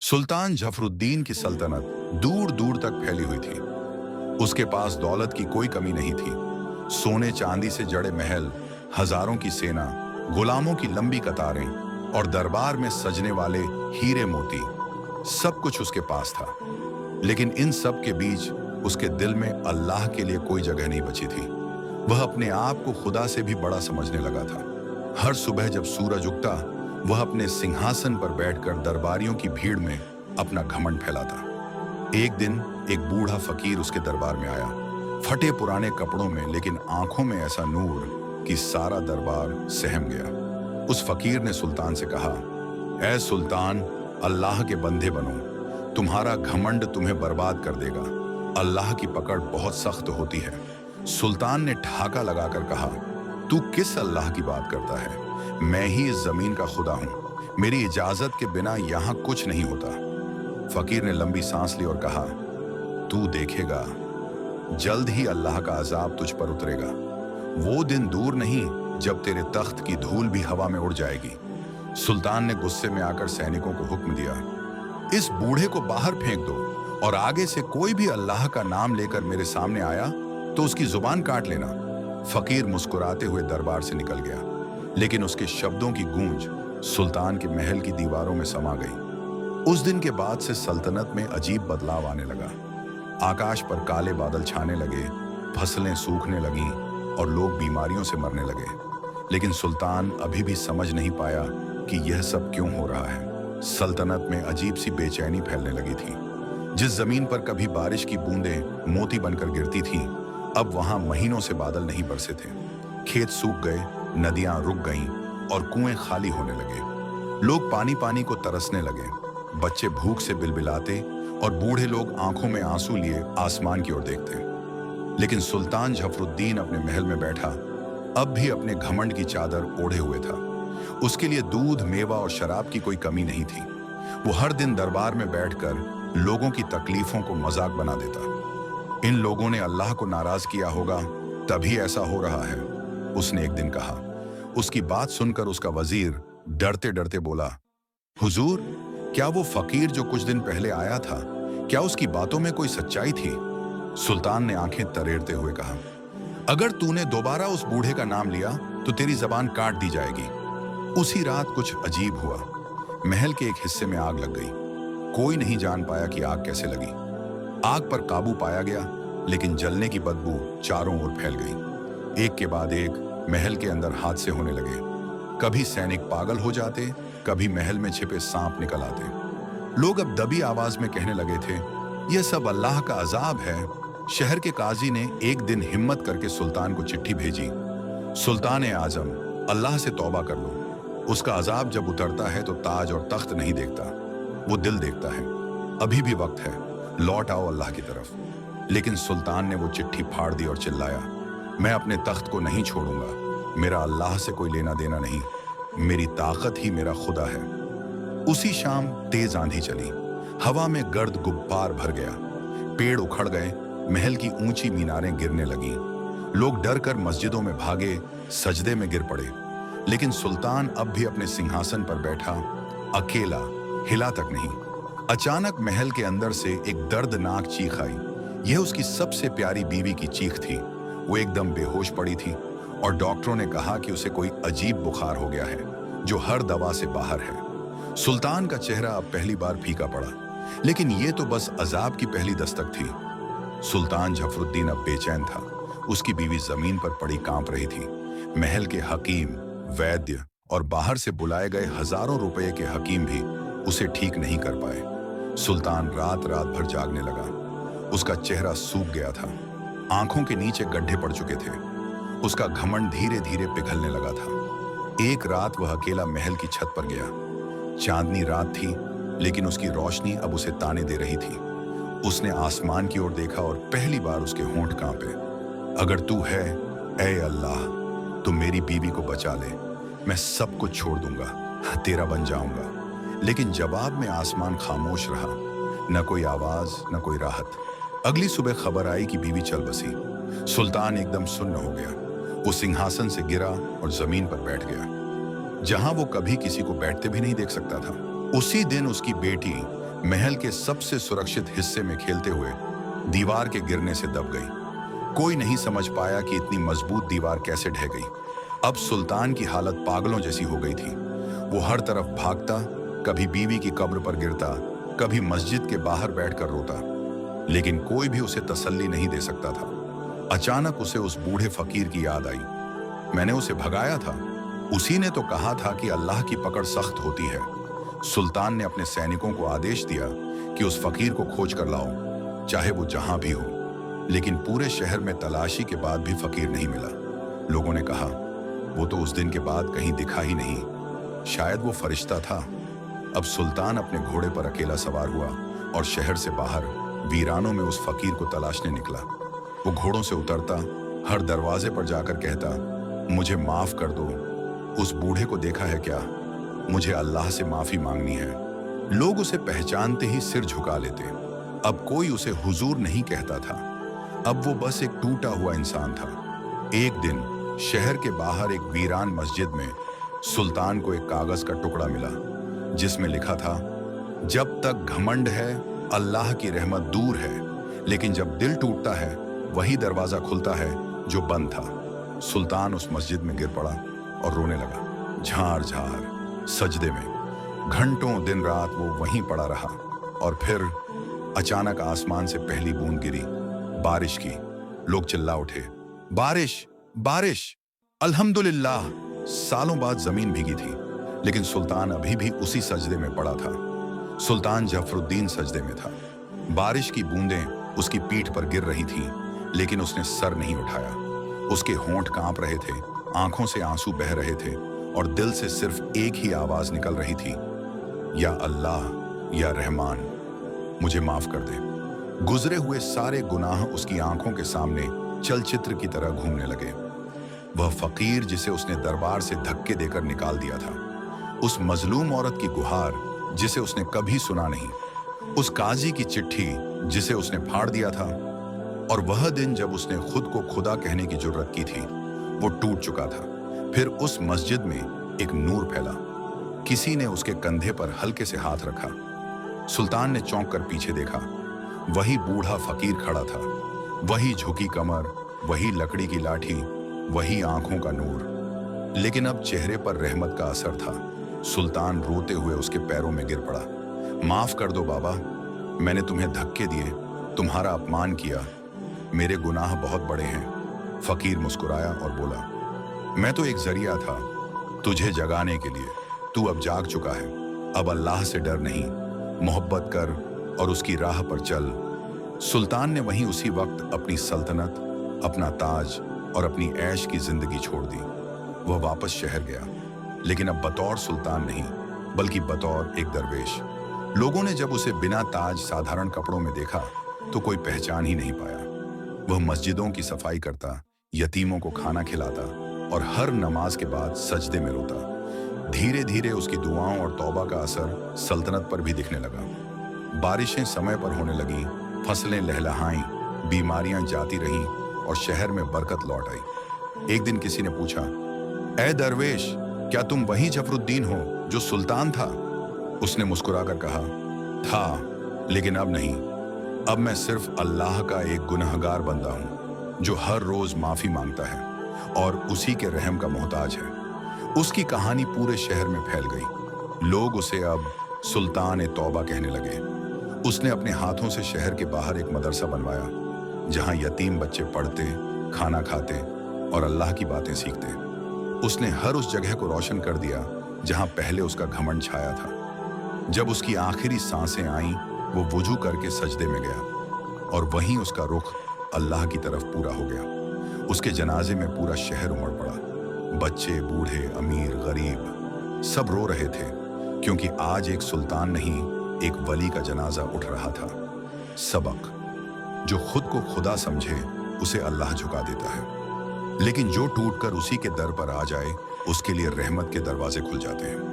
सुल्तान जफरुद्दीन की सल्तनत दूर दूर तक फैली हुई थी। उसके पास दौलत की कोई कमी नहीं थी। सोने चांदी से जड़े महल, हजारों की सेना, गुलामों की लंबी कतारें और दरबार में सजने वाले हीरे मोती, सब कुछ उसके पास था। लेकिन इन सब के बीच उसके दिल में अल्लाह के लिए कोई जगह नहीं बची थी। वह अपने आप को खुदा से भी बड़ा समझने लगा था। हर सुबह जब सूरज उगता, वह अपने सिंहासन पर बैठकर दरबारियों की भीड़ में अपना घमंड फैलाता। एक दिन एक बूढ़ा फकीर उसके दरबार में आया, फटे पुराने कपड़ों में, लेकिन आंखों में ऐसा नूर कि सारा दरबार सहम गया। उस फकीर ने सुल्तान से कहा, ऐ सुल्तान, अल्लाह के बंदे बनो, तुम्हारा घमंड तुम्हें बर्बाद कर देगा। अल्लाह की पकड़ बहुत सख्त होती है। सुल्तान ने ठहाका लगाकर कहा, तू किस अल्लाह की बात करता है? मैं ही इस जमीन का खुदा हूं। मेरी इजाजत के बिना यहां कुछ नहीं होता। फकीर ने लंबी सांस ली और कहा, तू देखेगा, जल्द ही अल्लाह का अजाब तुझ पर उतरेगा। वो दिन दूर नहीं जब तेरे तख्त की धूल भी हवा में उड़ जाएगी। सुल्तान ने गुस्से में आकर सैनिकों को हुक्म दिया, इस बूढ़े को बाहर फेंक दो और आगे से कोई भी अल्लाह का नाम लेकर मेरे सामने आया तो उसकी जुबान काट लेना। फकीर मुस्कुराते हुए दरबार से निकल गया, लेकिन उसके शब्दों की गूंज सुल्तान के महल की दीवारों में समा गई। उस दिन के बाद से सल्तनत में अजीब बदलाव आने लगा। आकाश पर काले बादल छाने लगे, फसलें सूखने लगीं और लोग बीमारियों से मरने लगे। लेकिन सुल्तान अभी भी समझ नहीं पाया कि यह सब क्यों हो रहा है। सल्तनत में अजीब सी बेचैनी फैलने लगी थी। जिस जमीन पर कभी बारिश की बूंदें मोती बनकर गिरती थीं, अब वहां महीनों से बादल नहीं बरसे थे। खेत सूख गए, नदियां रुक गईं और कुएं खाली होने लगे। लोग पानी पानी को तरसने लगे। बच्चे भूख से बिलबिलाते और बूढ़े लोग आंखों में आंसू लिए आसमान की ओर देखते। लेकिन सुल्तान जफरुद्दीन अपने महल में बैठा अब भी अपने घमंड की चादर ओढ़े हुए था। उसके लिए दूध, मेवा और शराब की कोई कमी नहीं थी। वो हर दिन दरबार में बैठकर लोगों की तकलीफों को मजाक बना देता। इन लोगों ने अल्लाह को नाराज किया होगा, तभी ऐसा हो रहा है, उसने एक दिन कहा। उसकी बात सुनकर उसका वजीर डरते डरते बोला, हुजूर, क्या वो फकीर जो कुछ दिन पहले आया था, क्या उसकी बातों में कोई सच्चाई थी? सुल्तान ने आंखें तरेरते हुए कहा, अगर तूने दोबारा उस बूढ़े का नाम लिया तो तेरी जबान काट दी जाएगी। उसी रात कुछ अजीब हुआ। महल के एक हिस्से में आग लग गई। कोई नहीं जान पाया कि आग कैसे लगी। आग पर काबू पाया गया, लेकिन जलने की बदबू चारों ओर फैल गई। एक के बाद एक महल के अंदर हादसे होने लगे। कभी सैनिक पागल हो जाते, कभी महल में छिपे सांप निकल आते। लोग अब दबी आवाज में कहने लगे थे, यह सब अल्लाह का अजाब है। शहर के काजी ने एक दिन हिम्मत करके सुल्तान को चिट्ठी भेजी, सुल्तान ए आजम, अल्लाह से तौबा कर लो। उसका अजाब जब उतरता है तो ताज और तख्त नहीं देखता, वो दिल देखता है। अभी भी वक्त है, लौट आओ अल्लाह की तरफ। लेकिन सुल्तान ने वो चिट्ठी फाड़ दी और चिल्लाया, मैं अपने तख्त को नहीं छोड़ूंगा। मेरा अल्लाह से कोई लेना देना नहीं, मेरी ताकत ही मेरा खुदा है। उसी शाम तेज आंधी चली। हवा में गर्द गुब्बार भर गया। पेड़ उखड़ गए, महल की ऊंची मीनारें गिरने लगीं। लोग डर कर मस्जिदों में भागे, सजदे में गिर पड़े। लेकिन सुल्तान अब भी अपने सिंहासन पर बैठा, अकेला, हिला तक नहीं। अचानक महल के अंदर से एक दर्दनाक चीख आई। यह उसकी सबसे प्यारी बीवी की चीख थी। वो एकदम बेहोश पड़ी थी और डॉक्टरों ने कहा कि उसे कोई अजीब बुखार हो गया है, जो हर दवा से बाहर है। सुल्तान का चेहरा अब पहली बार फीका पड़ा, लेकिन ये तो बस अजाब की पहली दस्तक थी। सुल्तान जफरुद्दीन अब बेचैन था। उसकी बीवी जमीन पर पड़ी कांप रही थी। महल के हकीम, वैद्य और बाहर से बुलाए गए हजारों रुपए के हकीम भी उसे ठीक नहीं कर पाए। सुल्तान रात रात भर जागने लगा। उसका चेहरा सूख गया था, आंखों के नीचे गड्ढे पड़ चुके थे। उसका घमंड धीरे धीरे पिघलने लगा था। एक रात वह अकेला महल की छत पर गया। चांदनी रात थी, लेकिन उसकी रोशनी अब उसे ताने दे रही थी। उसने आसमान की ओर देखा और पहली बार उसके होंठ कांपे। अगर तू है, ऐ अल्लाह, तू मेरी बीवी को बचा ले। मैं सब कुछ छोड़ दूंगा, तेरा बन जाऊंगा। लेकिन जवाब में आसमान खामोश रहा। न कोई आवाज, न कोई राहत। अगली सुबह खबर आई कि बीवी चल बसी। सुल्तान एकदम सुन्न हो गया। वो सिंहासन से गिरा और जमीन पर बैठ गया, जहां वो कभी किसी को बैठते भी नहीं देख सकता था। उसी दिन उसकी बेटी महल के सबसे सुरक्षित हिस्से में खेलते हुए दीवार के गिरने से दब गई। कोई नहीं समझ पाया कि इतनी मजबूत दीवार कैसे ढह गई। अब सुल्तान की हालत पागलों जैसी हो गई थी। वो हर तरफ भागता, कभी बीवी की कब्र पर गिरता, कभी मस्जिद के बाहर बैठकर रोता, लेकिन कोई भी उसे तसल्ली नहीं दे सकता था। अचानक उसे उस बूढ़े फकीर की याद आई। मैंने उसे भगाया था, उसी ने तो कहा था कि अल्लाह की पकड़ सख्त होती है। सुल्तान ने अपने सैनिकों को आदेश दिया कि उस फकीर को खोज कर लाओ, चाहे वो जहां भी हो। लेकिन पूरे शहर में तलाशी के बाद भी फकीर नहीं मिला। लोगों ने कहा, वो तो उस दिन के बाद कहीं दिखा ही नहीं, शायद वो फरिश्ता था। अब सुल्तान अपने घोड़े पर अकेला सवार हुआ और शहर से बाहर वीरानों में उस फकीर को तलाशने निकला। वो घोड़ों से उतरता, हर दरवाजे पर जाकर कहता, मुझे माफ कर दो, उस बूढ़े को देखा है क्या? मुझे अल्लाह से माफी मांगनी है। लोग उसे पहचानते ही सिर झुका लेते। अब कोई उसे हुजूर नहीं कहता था, अब वो बस एक टूटा हुआ इंसान था। एक दिन शहर के बाहर एक वीरान मस्जिद में सुल्तान को एक कागज का टुकड़ा मिला, जिसमें लिखा था, जब तक घमंड है अल्लाह की रहमत दूर है, लेकिन जब दिल टूटता है वही दरवाजा खुलता है जो बंद था। सुल्तान उस मस्जिद में गिर पड़ा और रोने लगा, झार झार सजदे में। घंटों दिन रात वो वहीं पड़ा रहा और फिर अचानक आसमान से पहली बूंद गिरी, बारिश की। लोग चिल्ला उठे, बारिश बारिश, अल्हम्दुलिल्लाह। सालों बाद जमीन भीगी थी, लेकिन सुल्तान अभी भी उसी सजदे में पड़ा था। सुल्तान जफरुद्दीन सजदे में था। बारिश की बूंदें उसकी पीठ पर गिर रही थीं, लेकिन उसने सर नहीं उठाया। उसके होंठ कांप रहे थे, आंखों से आंसू बह रहे थे और दिल से सिर्फ एक ही आवाज निकल रही थी, या अल्लाह या रहमान, मुझे माफ कर दे। गुजरे हुए सारे गुनाह उसकी आंखों के सामने चलचित्र की तरह घूमने लगे। वह फकीर जिसे उसने दरबार से धक्के देकर निकाल दिया था, उस मजलूम औरत की गुहार जिसे उसने कभी सुना नहीं, उस काजी की चिट्ठी जिसे उसने फाड़ दिया था, और वह दिन जब उसने खुद को खुदा कहने की जुर्रत की थी, वो टूट चुका था। फिर उस मस्जिद में एक नूर फैला। किसी ने उसके कंधे पर हल्के से हाथ रखा। सुल्तान ने चौंक कर पीछे देखा। वही बूढ़ा फकीर खड़ा था, वही झुकी कमर, वही लकड़ी की लाठी, वही आंखों का नूर, लेकिन अब चेहरे पर रहमत का असर था। सुल्तान रोते हुए उसके पैरों में गिर पड़ा। माफ कर दो बाबा, मैंने तुम्हें धक्के दिए, तुम्हारा अपमान किया, मेरे गुनाह बहुत बड़े हैं। फकीर मुस्कुराया और बोला, मैं तो एक जरिया था तुझे जगाने के लिए। तू अब जाग चुका है, अब अल्लाह से डर नहीं, मोहब्बत कर और उसकी राह पर चल। सुल्तान ने वहीं उसी वक्त अपनी सल्तनत, अपना ताज और अपनी ऐश की जिंदगी छोड़ दी। वह वापस शहर गया, लेकिन अब बतौर सुल्तान नहीं, बल्कि बतौर एक दरवेश। लोगों ने जब उसे बिना ताज साधारण कपड़ों में देखा तो कोई पहचान ही नहीं पाया। वह मस्जिदों की सफाई करता, यतीमों को खाना खिलाता और हर नमाज के बाद सजदे में रोता। धीरे धीरे उसकी दुआओं और तौबा का असर सल्तनत पर भी दिखने लगा। बारिशें समय पर होने लगीं, फसलें लहलहाईं, बीमारियां जाती रहीं और शहर में बरकत लौट आई। एक दिन किसी ने पूछा, ए दरवेश, क्या तुम वही जफरुद्दीन हो जो सुल्तान था? उसने मुस्कुराकर कहा, था, लेकिन अब नहीं। अब मैं सिर्फ अल्लाह का एक गुनहगार बंदा हूं जो हर रोज माफी मांगता है और उसी के रहम का मोहताज है। उसकी कहानी पूरे शहर में फैल गई। लोग उसे अब सुल्तान ए तौबा कहने लगे। उसने अपने हाथों से शहर के बाहर एक मदरसा बनवाया, जहां यतीम बच्चे पढ़ते, खाना खाते और अल्लाह की बातें सीखते। उसने हर उस जगह को रोशन कर दिया जहां पहले उसका घमंड छाया था। जब उसकी आखिरी सांसें आईं, वो वुजू करके सजदे में गया और वहीं उसका रुख अल्लाह की तरफ पूरा हो गया। उसके जनाजे में पूरा शहर उमड़ पड़ा। बच्चे, बूढ़े, अमीर, गरीब सब रो रहे थे, क्योंकि आज एक सुल्तान नहीं, एक वली का जनाजा उठ रहा था। सबक, जो खुद को खुदा समझे उसे अल्लाह झुका देता है, लेकिन जो टूटकर उसी के दर पर आ जाए उसके लिए रहमत के दरवाजे खुल जाते हैं।